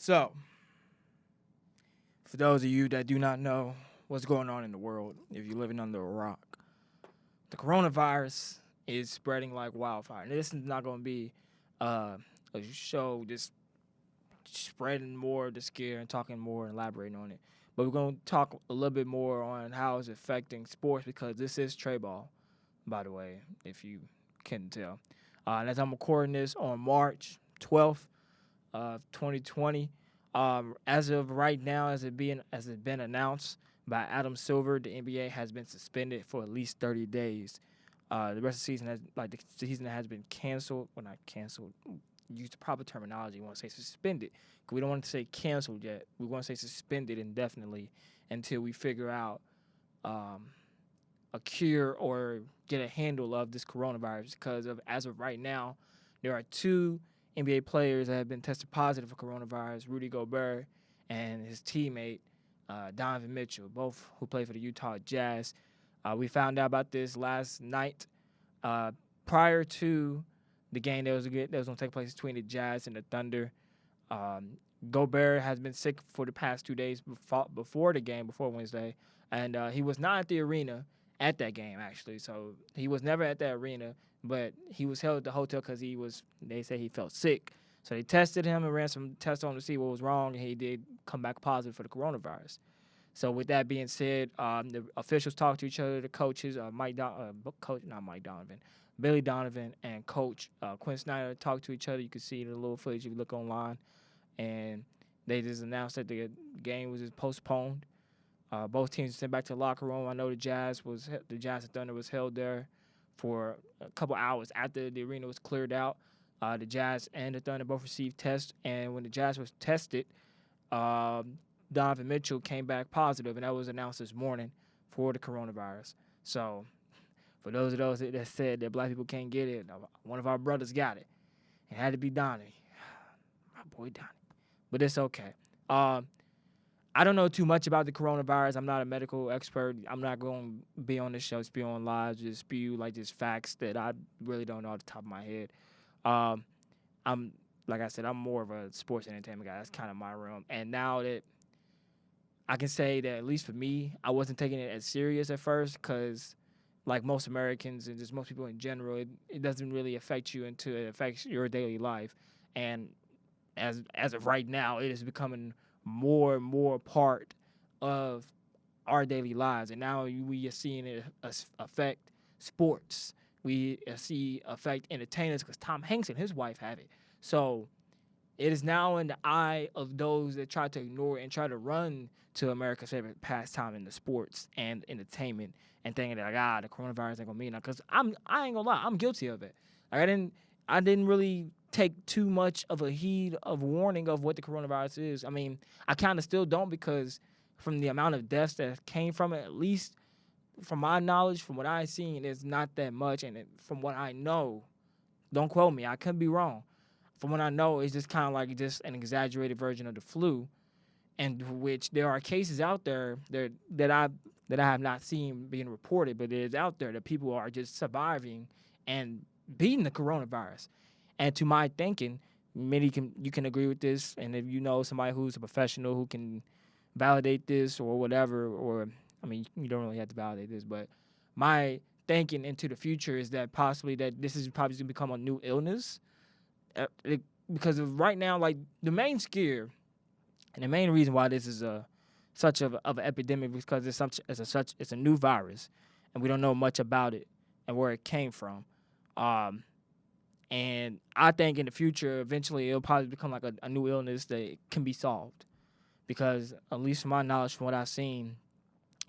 So, for those of you that do not know what's going on in the world, if you're living under a rock, the coronavirus is spreading like wildfire. And this is not going to be uh, a show just spreading more of the scare and talking more and elaborating on it. But we're going to talk a little bit more on how it's affecting sports because this is Trey Ball, by the way, if you can tell. And as I'm recording this on March 12th of 2020, as of right now, as it been announced by Adam Silver, the NBA has been suspended for at least 30 days. The rest of the season the season has been canceled. Well, not canceled. Use the proper terminology. We want to say suspended. 'Cause we don't want to say canceled yet. We want to say suspended indefinitely until we figure out a cure or get a handle of this coronavirus. Because as of right now, there are two NBA players that have been tested positive for coronavirus: Rudy Gobert and his teammate Donovan Mitchell, both who play for the Utah Jazz. We found out about this last night, prior to the game that was going to take place between the Jazz and the Thunder. Gobert has been sick for the past 2 days before the game, before Wednesday, and he was not at the arena at that game, actually. So he was never at that arena, but he was held at the hotel because they say he felt sick. So they tested him and ran some tests on him to see what was wrong, and he did come back positive for the coronavirus. So with that being said, the officials talked to each other, the coaches, Billy Donovan, and Coach Quinn Snyder talked to each other. You can see the little footage if you look online. And they just announced that the game was just postponed. Both teams were sent back to the locker room. I know the Jazz and Thunder was held there for a couple hours after the arena was cleared out. The Jazz and the Thunder both received tests, and when the Jazz was tested, Donovan Mitchell came back positive, and that was announced this morning for the coronavirus. So, for those that said that black people can't get it, one of our brothers got it. It had to be Donnie, my boy Donnie. But it's okay. I don't know too much about the coronavirus. I'm not a medical expert. I'm not going to be on this show, spew on live, just spew just facts that I really don't know off the top of my head. I'm like I said, I'm more of a sports entertainment guy. That's kind of my realm. And now that I can say that, at least for me, I wasn't taking it as serious at first because, like most Americans and just most people in general, it doesn't really affect you until it affects your daily life. And as of right now, it is becoming more and more part of our daily lives. And now we are seeing it affect sports. We see affect entertainers because Tom Hanks and his wife have it. So it is now in the eye of those that try to ignore it and try to run to America's favorite pastime in the sports and entertainment and thinking that the coronavirus ain't gonna mean nothing. Because I ain't gonna lie, I'm guilty of it. Like I didn't really take too much of a heed of warning of what the coronavirus is. I mean, I kind of still don't because from the amount of deaths that came from it, at least from my knowledge, from what I've seen, it's not that much. And from what I know, don't quote me, I could be wrong. From what I know, it's just kind of like just an exaggerated version of the flu, and which there are cases out there that I have not seen being reported, but it is out there that people are just surviving and beating the coronavirus. And to my thinking, you can agree with this, and if you know somebody who's a professional who can validate this or whatever, or I mean, you don't really have to validate this, but my thinking into the future is that possibly that this is probably going to become a new illness. Because of right now, like the main scare and the main reason why this is such of an epidemic is because it's a new virus, and we don't know much about it and where it came from. And I think in the future, eventually, it'll probably become like a new illness that can be solved. Because at least from my knowledge, from what I've seen,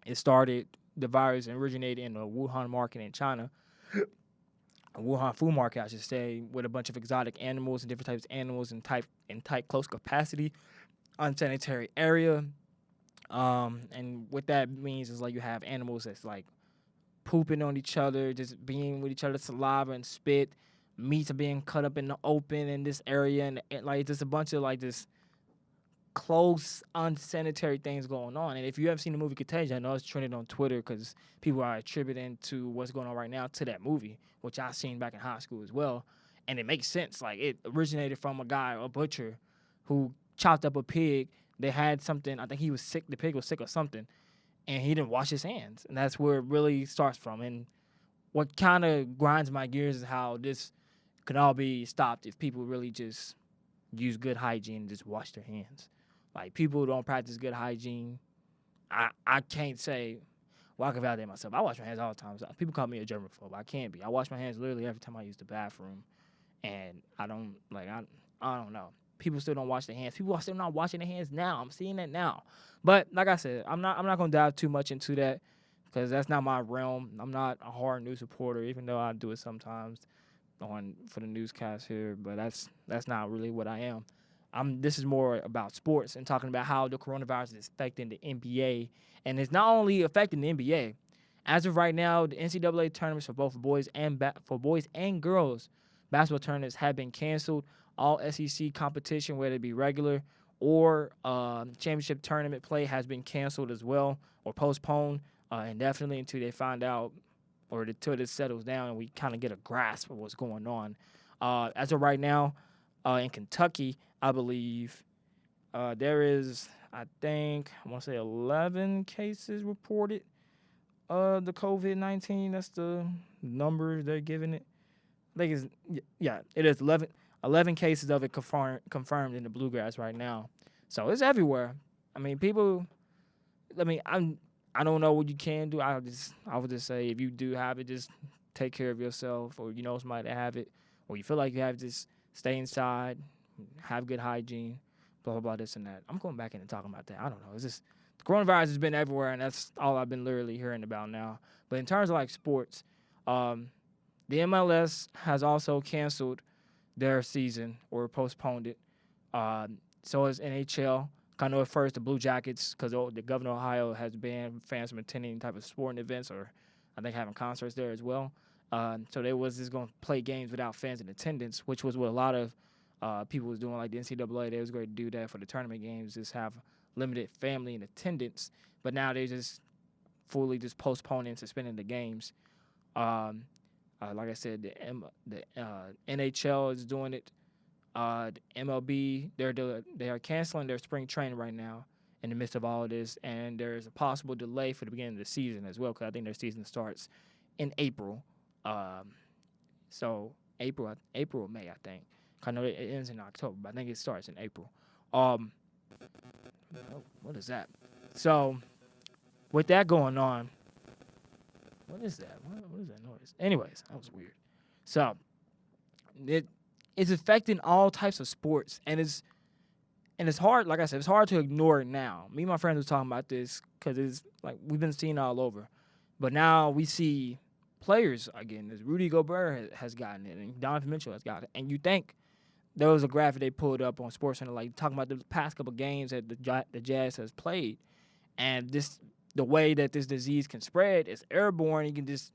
the virus originated in the Wuhan market in China. Wuhan food market, I should say, with a bunch of exotic animals and different types of animals in tight close capacity, unsanitary area. And what that means is like you have animals that's like pooping on each other, just being with each other's saliva and spit. Meats are being cut up in the open in this area, and like just a bunch of like this close, unsanitary things going on. And if you ever seen the movie Contagion, I know it's trending on Twitter because people are attributing to what's going on right now to that movie, which I seen back in high school as well. And it makes sense. Like, it originated from a butcher, who chopped up a pig. They had something. I think he was sick. The pig was sick or something, and he didn't wash his hands. And that's where it really starts from. And what kind of grinds my gears is how this could all be stopped if people really just use good hygiene and just wash their hands. Like, people who don't practice good hygiene, I can't say, well, I can validate myself. I wash my hands all the time. So people call me a germaphobe. I can't be. I wash my hands literally every time I use the bathroom. And I don't, like, I don't know. People still don't wash their hands. People are still not washing their hands now. I'm seeing that now. But like I said, I'm not gonna dive too much into that because that's not my realm. I'm not a hard news reporter, even though I do it sometimes for the newscast here. But that's not really what I am. This is more about sports and talking about how the coronavirus is affecting the NBA, and it's not only affecting the NBA. As of right now, the NCAA tournaments for both boys and girls basketball tournaments have been canceled. All SEC competition, whether it be regular or championship tournament play, has been canceled as well or postponed indefinitely until they find out or until this settles down and we kind of get a grasp of what's going on. As of right now, in Kentucky, I believe there is, I want to say 11 cases reported the COVID-19. That's the numbers they're giving it. I think it's, yeah, it is 11 cases of it confirmed in the Bluegrass right now. So it's everywhere. I mean, I don't know what you can do. I would just say if you do have it, just take care of yourself, or you know somebody that have it, or you feel like you have it, just stay inside, have good hygiene, blah, blah, blah, this and that. I'm going back in and talking about that. I don't know. It's just the coronavirus has been everywhere, and that's all I've been literally hearing about now. But in terms of like sports, the MLS has also canceled their season or postponed it. So is NHL. I know at first the Blue Jackets, because the governor of Ohio has banned fans from attending any type of sporting events or I think having concerts there as well. So they was just going to play games without fans in attendance, which was what a lot of people was doing, like the NCAA. They was going to do that for the tournament games, just have limited family in attendance. But now they just fully just postponing and suspending the games. Like I said, the NHL is doing it. The MLB, they are canceling their spring training right now in the midst of all of this, and there's a possible delay for the beginning of the season as well, because I think their season starts in April. So April or May, I think. I know it ends in October, but I think it starts in April. What is that? So with that going on, what is that? What is that noise? Anyways, that was weird. So it's affecting all types of sports, and it's hard. Like I said, it's hard to ignore it now. Me and my friends were talking about this because it's like we've been seeing it all over, but now we see players again. As Rudy Gobert has gotten it, and Donovan Mitchell has got it, and you think there was a graphic they pulled up on SportsCenter, like talking about the past couple games that the Jazz has played, and the way that this disease can spread is airborne. You can just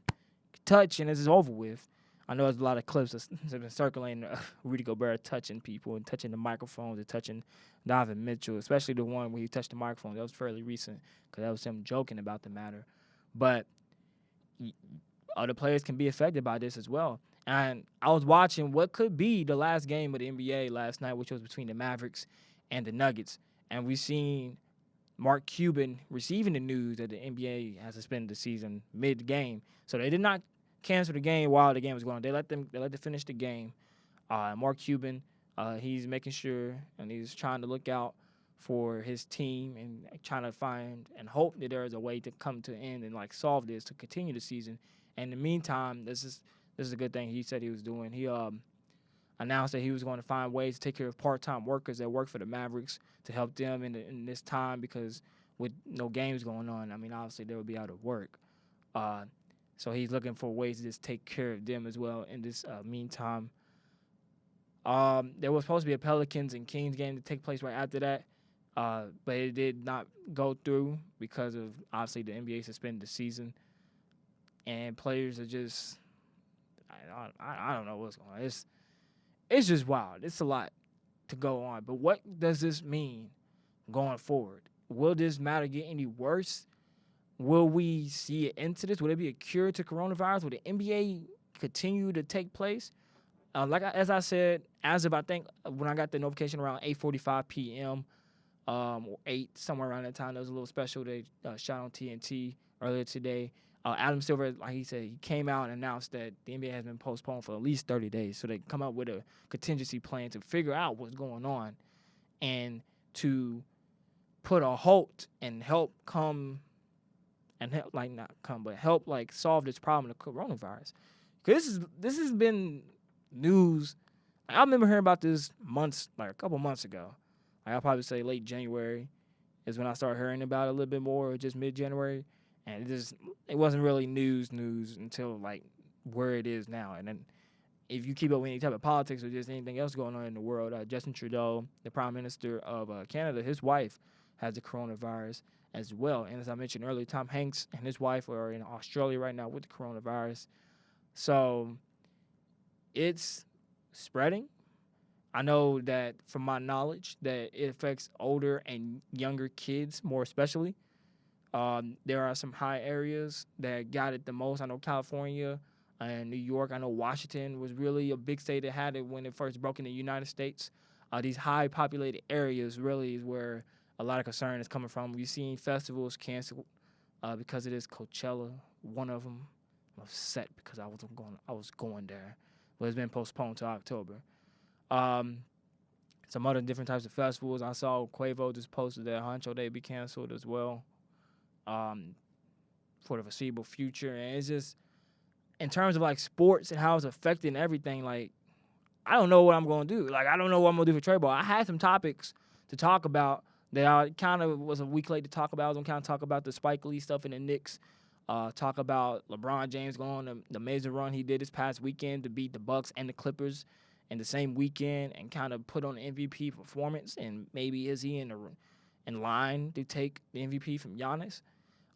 touch, and it's over with. I know there's a lot of clips that have been circulating Rudy Gobert touching people and touching the microphones and touching Donovan Mitchell, especially the one where he touched the microphone. That was fairly recent because that was him joking about the matter. But other players can be affected by this as well. And I was watching what could be the last game of the NBA last night, which was between the Mavericks and the Nuggets. And we seen Mark Cuban receiving the news that the NBA has suspended the season mid-game. So they did not cancel the game while the game was going on. They let them finish the game. Mark Cuban, he's making sure and he's trying to look out for his team and trying to find and hope that there is a way to come to an end and like solve this to continue the season. And in the meantime, this is a good thing he said he was doing. He announced that he was going to find ways to take care of part-time workers that work for the Mavericks to help them in this time, because with no games going on, I mean, obviously they will be out of work. So he's looking for ways to just take care of them as well in this meantime. There was supposed to be a Pelicans and Kings game to take place right after that, but it did not go through because of, obviously, the NBA suspended the season. And players are just, I don't know what's going on. It's just wild. It's a lot to go on. But what does this mean going forward? Will this matter get any worse? Will we see an end to this? Will there be a cure to coronavirus? Will the NBA continue to take place? As I said, as of I think when I got the notification around 8:45 p.m. Or 8 somewhere around that time, there was a little special they shot on TNT earlier today. Adam Silver, like he said, he came out and announced that the NBA has been postponed for at least 30 days, so they come up with a contingency plan to figure out what's going on and to put a halt and help come and help like not come but help like solve this problem of coronavirus. Because this has been news. I remember hearing about this a couple months ago. Like I'll probably say late January is when I started hearing about it a little bit more, or just mid-January, and it wasn't really news until like where it is now. And then if you keep up with any type of politics or just anything else going on in the world, Justin Trudeau, the Prime Minister of Canada, his wife has the coronavirus as well. And as I mentioned earlier, Tom Hanks and his wife are in Australia right now with the coronavirus. So it's spreading. I know that from my knowledge that it affects older and younger kids more especially. There are some high areas that got it the most. I know California and New York. I know Washington was really a big state that had it when it first broke in the United States. These high populated areas really is where a lot of concern is coming from. We've seen festivals canceled because it is Coachella, one of them. I'm upset because I was going there, but it's been postponed to October. Some other different types of festivals. I saw Quavo just posted that Honcho Day be canceled as well for the foreseeable future. And it's just, in terms of like sports and how it's affecting everything, like, I don't know what I'm going to do. Like, I don't know what I'm going to do for trade ball. I had some topics to talk about that I kind of was a week late to talk about. I was going to kind of talk about the Spike Lee stuff in the Knicks, talk about LeBron James going on the amazing run he did this past weekend to beat the Bucks and the Clippers in the same weekend and kind of put on an MVP performance, and maybe is he in line to take the MVP from Giannis.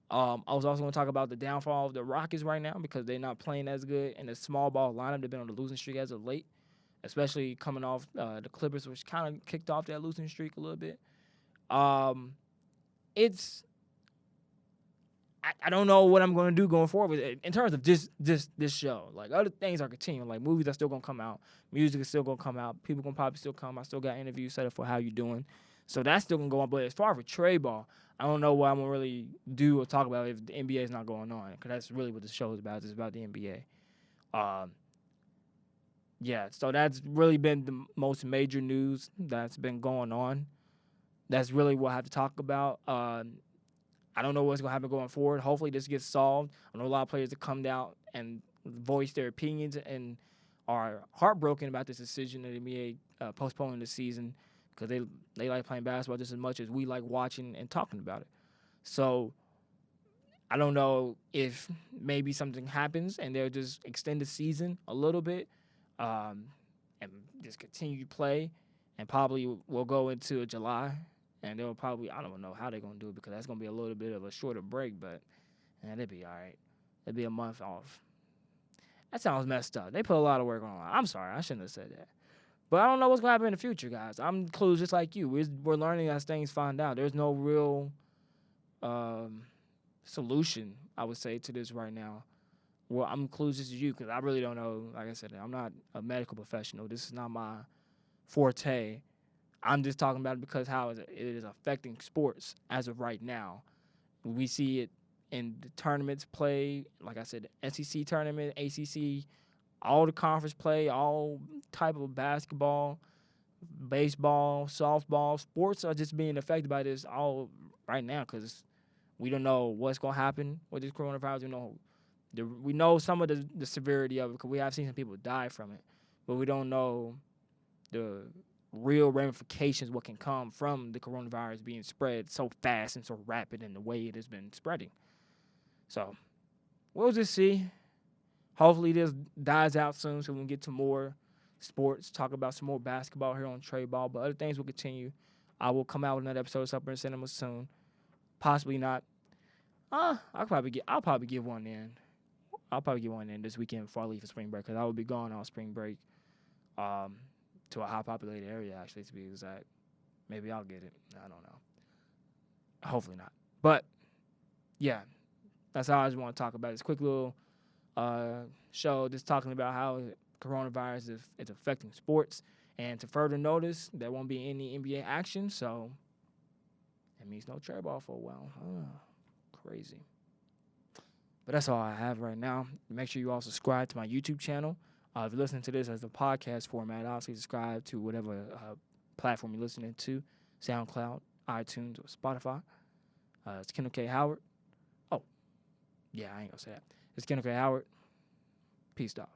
I was also going to talk about the downfall of the Rockets right now because they're not playing as good, and the small ball lineup, they've been on the losing streak as of late, especially coming off the Clippers, which kind of kicked off that losing streak a little bit. I don't know what I'm going to do going forward in terms of this show. Like, other things are continuing. Like, movies are still going to come out. Music is still going to come out. People going to probably still come. I still got interviews set up for How You Doing. So that's still going to go on. But as far as trade ball, I don't know what I'm going to really do or talk about if the NBA is not going on, because that's really what the show is about. It's about the NBA. Yeah, so that's really been the most major news that's been going on. That's really what I have to talk about. I don't know what's going to happen going forward. Hopefully this gets solved. I know a lot of players that come out and voice their opinions and are heartbroken about this decision of the NBA postponing the season because they like playing basketball just as much as we like watching and talking about it. So I don't know if maybe something happens and they'll just extend the season a little bit and just continue to play, and probably we'll go into July. And they'll probably, I don't know how they're going to do it because that's going to be a little bit of a shorter break, but it'll be all right. It'll be a month off. That sounds messed up. They put a lot of work on. I'm sorry. I shouldn't have said that. But I don't know what's going to happen in the future, guys. I'm clueless just like you. We're learning as things find out. There's no real solution, I would say, to this right now. Well, I'm clueless as you because I really don't know. Like I said, I'm not a medical professional. This is not my forte. I'm just talking about it because how it is affecting sports as of right now. We see it in the tournaments play, like I said, the SEC tournament, ACC, all the conference play, all type of basketball, baseball, softball. Sports are just being affected by this all right now because we don't know what's going to happen with this coronavirus. We know some of the severity of it because we have seen some people die from it, but we don't know the real ramifications, what can come from the coronavirus being spread so fast and so rapid in the way it has been spreading. So we'll just see. Hopefully this dies out soon so we can get to more sports, talk about some more basketball here on Trade Ball, but other things will continue. I will come out with another episode of Supper and Cinema soon. Possibly not. I'll probably get one in. I'll probably get one in this weekend before I leave for spring break because I will be gone on spring break. To a high populated area, actually, to be exact. Maybe I'll get it. I don't know. Hopefully not. But, yeah, that's how I just want to talk about this quick little show, just talking about how coronavirus is affecting sports. And to further notice, there won't be any NBA action, so that means no trade ball for a while. Crazy. But that's all I have right now. Make sure you all subscribe to my YouTube channel. If you're listening to this as a podcast format, obviously subscribe to whatever platform you're listening to, SoundCloud, iTunes, or Spotify. It's Kendall K. Howard. Oh, yeah, I ain't going to say that. It's Kendall K. Howard. Peace, dog.